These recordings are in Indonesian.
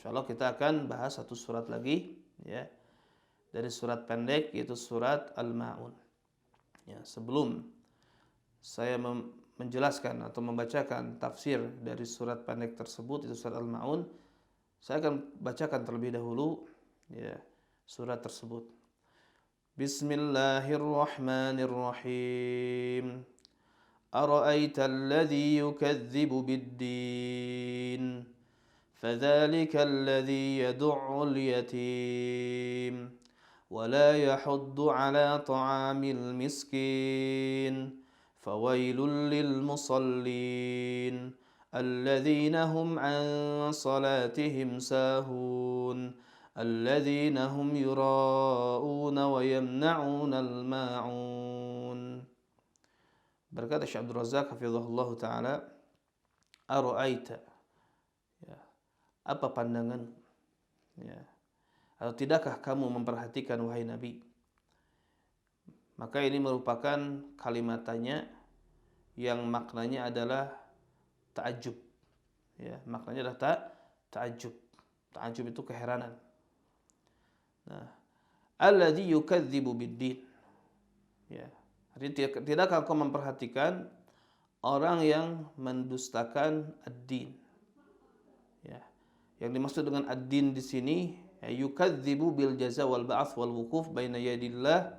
Insyaallah kita akan bahas satu surat lagi ya dari surat pendek yaitu surat Al-Maun. Ya, sebelum saya menjelaskan atau membacakan tafsir dari surat pendek tersebut itu surat Al-Maun, saya akan bacakan terlebih dahulu ya surat tersebut. Bismillahirrahmanirrahim. Ara'aita alladhi yukadzibu bid-din فذلك الذي يدع اليتيم ولا يحض على طعام المسكين فويل للمصلين الذين هم عن صلاتهم ساهون الذين هم يراءون ويمنعون الماعون. Berkata Syekh Abdul Razak hafizahullah taala, ara'aita, ya, apa pandangan, ya, atau tidakkah kamu memperhatikan wahai Nabi? Maka ini merupakan kalimatannya yang maknanya adalah ta'ajub, ya, maknanya adalah ta'ajub. Ta'ajub itu keheranan. Nah, alladzi yukadzibu bid-din, ya, artinya tidakkah kau memperhatikan orang yang mendustakan ad-din, ya. Yang dimaksud dengan ad-din di sini ya, yukadzibu bil jaza wal ba'ats wal wuquf baina yadillah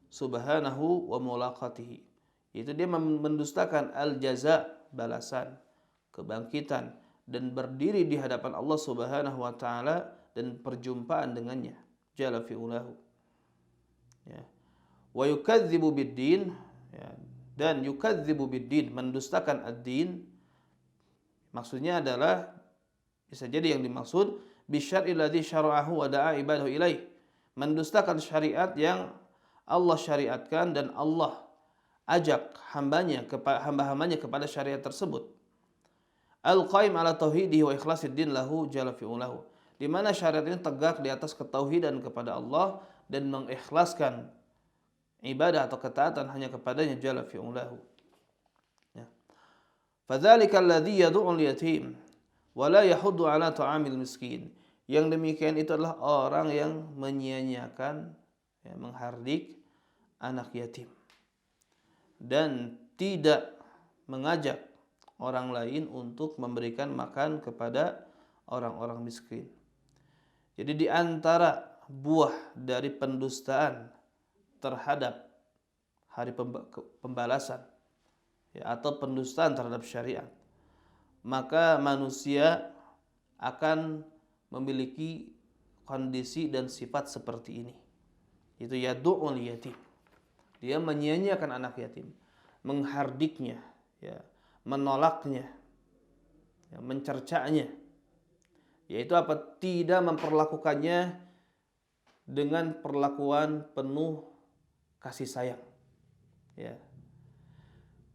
subhanahu wa mulaqatihi. Itu dia mendustakan al jaza, balasan, kebangkitan, dan berdiri di hadapan Allah Subhanahu wa taala dan perjumpaan dengannya jalla fi'ulahu, ya. Wa yukadzibu bid-din, ya, dan yukadzibu bid-din, mendustakan ad-din, maksudnya adalah bisa jadi yang dimaksud bisyar'il ladzi syara'ahu wa da'a ibadahu ilaih, mendustakan syariat yang Allah syariatkan dan Allah ajak hamba-hambanya kepada syariat tersebut. Al-qaim ala tauhidihi wa ikhlasid din lahu jalla fi'ulahu, di mana syariat ini tegak di atas ketauhidan kepada Allah dan mengikhlaskan ibadah atau ketaatan hanya kepadanya jalla fi'ulahu, ya. Fadzalika alladzi yad'ul yatim wa la yahuddu ala ta'amil miskin, yang demikian itu adalah orang yang menyia-nyiakan, ya, menghardik anak yatim dan tidak mengajak orang lain untuk memberikan makan kepada orang-orang miskin. Jadi di antara buah dari pendustaan terhadap hari pembalasan, ya, atau pendustaan terhadap syariat, maka manusia akan memiliki kondisi dan sifat seperti ini. Itu yad'ul yatim. Dia menyia-nyiakan anak yatim, menghardiknya, ya, menolaknya, ya, mencercanya. Yaitu apa? Tidak memperlakukannya dengan perlakuan penuh kasih sayang, ya.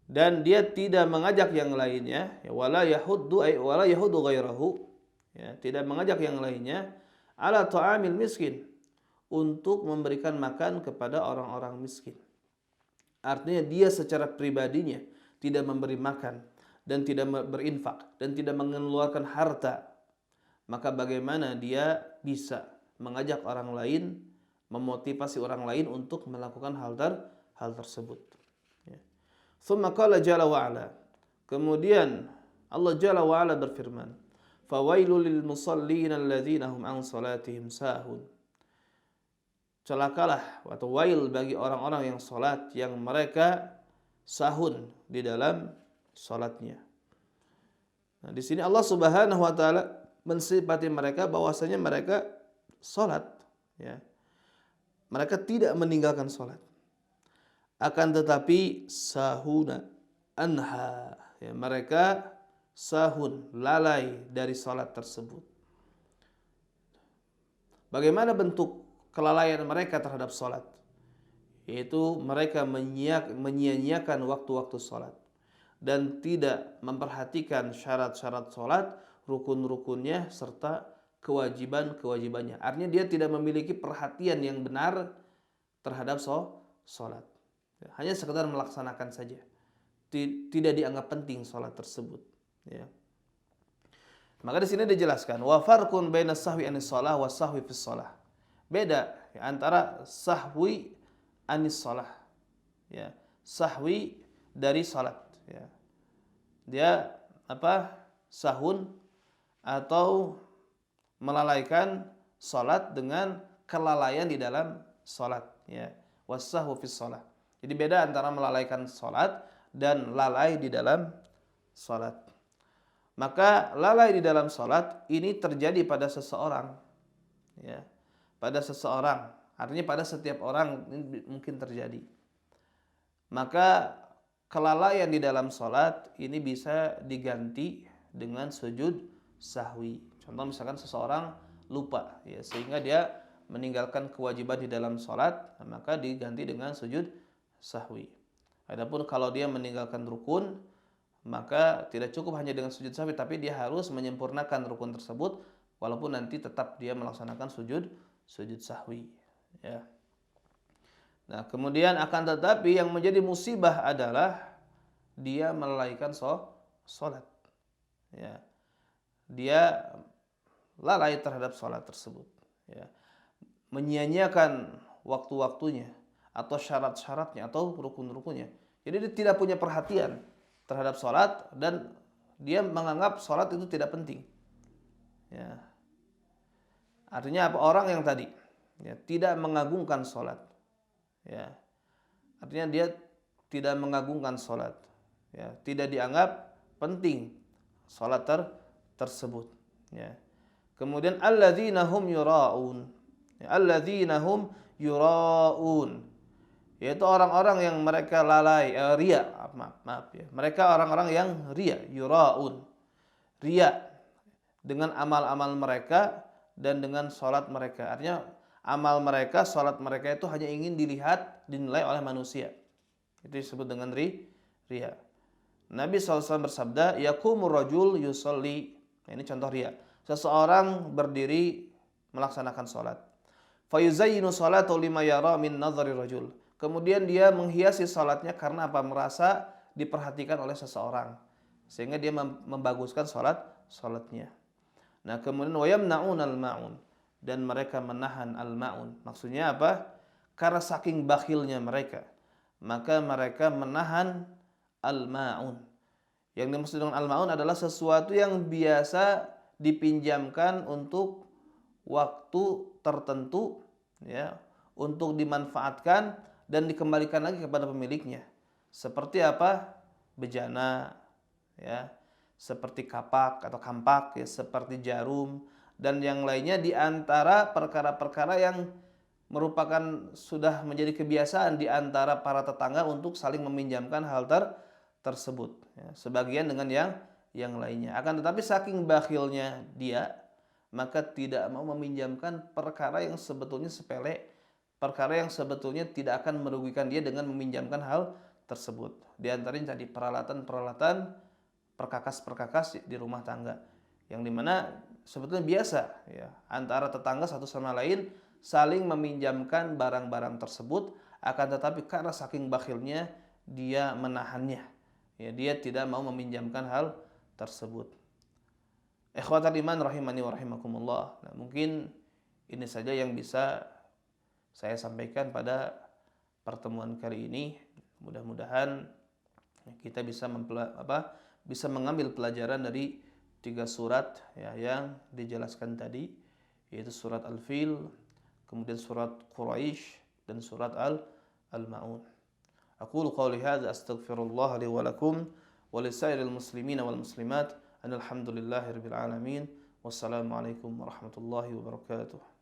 Dan dia tidak mengajak yang lainnya, ya, wala yahuddu ghairahu, ya, tidak mengajak yang lainnya ala ta'amil miskin, untuk memberikan makan kepada orang-orang miskin. Artinya dia secara pribadinya tidak memberi makan dan tidak berinfak dan tidak mengeluarkan harta, maka bagaimana dia bisa mengajak orang lain, memotivasi orang lain untuk melakukan hal tersebut, ya. Tsumma qala jalla wa ala, kemudian Allah jalla wa ala berfirman, fawailul lil musallin alladzina hum an salatihim sahun, celakalah atau wail bagi orang-orang yang salat yang mereka sahun di dalam salatnya. Nah, di sini Allah Subhanahu wa taala mensifati mereka bahwasanya mereka salat, ya. Mereka tidak meninggalkan salat. Akan tetapi sahuna anha, ya, mereka sahun, lalai dari salat tersebut. Bagaimana bentuk kelalaian mereka terhadap salat? Yaitu mereka menyia-nyiakan waktu-waktu salat dan tidak memperhatikan syarat-syarat salat, rukun-rukunnya serta kewajiban-kewajibannya. Artinya dia tidak memiliki perhatian yang benar terhadap salat. Hanya sekedar melaksanakan saja. Tidak dianggap penting salat tersebut, ya. Maka di sini dijelaskan wa farqun bainas sahwi anis shalah was sahwi fis shalah. Beda ya, antara sahwi anis shalah. Ya, sahwi dari salat ya. Dia apa? Sahun atau melalaikan salat dengan kelalaian di dalam salat ya. Was-sahwu fis shalah. Jadi beda antara melalaikan salat dan lalai di dalam salat. Maka lalai di dalam salat ini terjadi pada seseorang ya. Pada seseorang, artinya pada setiap orang ini mungkin terjadi. Maka kelalaian di dalam salat ini bisa diganti dengan sujud sahwi. Contoh misalkan seseorang lupa ya, sehingga dia meninggalkan kewajiban di dalam salat, maka diganti dengan sujud sahwi. Adapun kalau dia meninggalkan rukun, maka tidak cukup hanya dengan sujud sahwi, tapi dia harus menyempurnakan rukun tersebut walaupun nanti tetap dia melaksanakan sujud sahwi ya. Nah, kemudian akan tetapi yang menjadi musibah adalah dia melalaikan salat ya. Dia lalai terhadap salat tersebut ya. Menyia-nyiakan waktu-waktunya atau syarat-syaratnya atau rukun-rukunnya. Jadi dia tidak punya perhatian terhadap salat dan dia menganggap salat itu tidak penting. Ya. Artinya apa? Orang yang tadi ya, tidak mengagungkan salat. Ya. Artinya dia tidak mengagungkan salat. Ya, tidak dianggap penting salat tersebut. Ya. Kemudian alladzina hum yura'un. Ya, alladzina hum yura'un. Yaitu orang-orang yang mereka lalai, ria, maaf ya. Mereka orang-orang yang ria, yura'un. Ria dengan amal-amal mereka dan dengan salat mereka. Artinya amal mereka, salat mereka itu hanya ingin dilihat, dinilai oleh manusia. Itu disebut dengan ria. Nabi SAW bersabda, yakumur rajul yusalli. Nah, ini contoh ria. Seseorang berdiri melaksanakan salat. Fayuzayyinu salatu lima yara min nadhari rajul. Kemudian dia menghiasi salatnya karena apa? Merasa diperhatikan oleh seseorang. Sehingga dia membaguskan salatnya. Nah, kemudian wayamna'un al-ma'un, dan mereka menahan al-ma'un. Maksudnya apa? Karena saking bakhilnya mereka, maka mereka menahan al-ma'un. Yang dimaksud dengan al-ma'un adalah sesuatu yang biasa dipinjamkan untuk waktu tertentu ya, untuk dimanfaatkan dan dikembalikan lagi kepada pemiliknya. Seperti apa? Bejana ya, seperti kapak atau kampak ya, seperti jarum dan yang lainnya di antara perkara-perkara yang merupakan sudah menjadi kebiasaan di antara para tetangga untuk saling meminjamkan hal tersebut ya, sebagian dengan yang lainnya. Akan tetapi saking bakhilnya dia, maka tidak mau meminjamkan perkara yang sebetulnya sepele, perkara yang sebetulnya tidak akan merugikan dia dengan meminjamkan hal tersebut. Di antaranya tadi peralatan-peralatan perkakas-perkakas di rumah tangga, yang dimana sebetulnya biasa ya, antara tetangga satu sama lain saling meminjamkan barang-barang tersebut, akan tetapi karena saking bakhilnya dia menahannya ya, dia tidak mau meminjamkan hal tersebut. Ikhwatal iman rahimani wa rahimakumullah. Nah, mungkin ini saja yang bisa saya sampaikan pada pertemuan kali ini. Mudah-mudahan kita bisa bisa mengambil pelajaran dari 3 surat ya, yang dijelaskan tadi, yaitu surat Al-Fil, kemudian surat Quraisy dan surat Al-Ma'un. Aqulu qawli hadza astaghfirullah li wa lakum wa lisairil muslimina wal muslimat. Alhamdulillahirabbil alamin. Wassalamualaikum warahmatullahi wabarakatuh.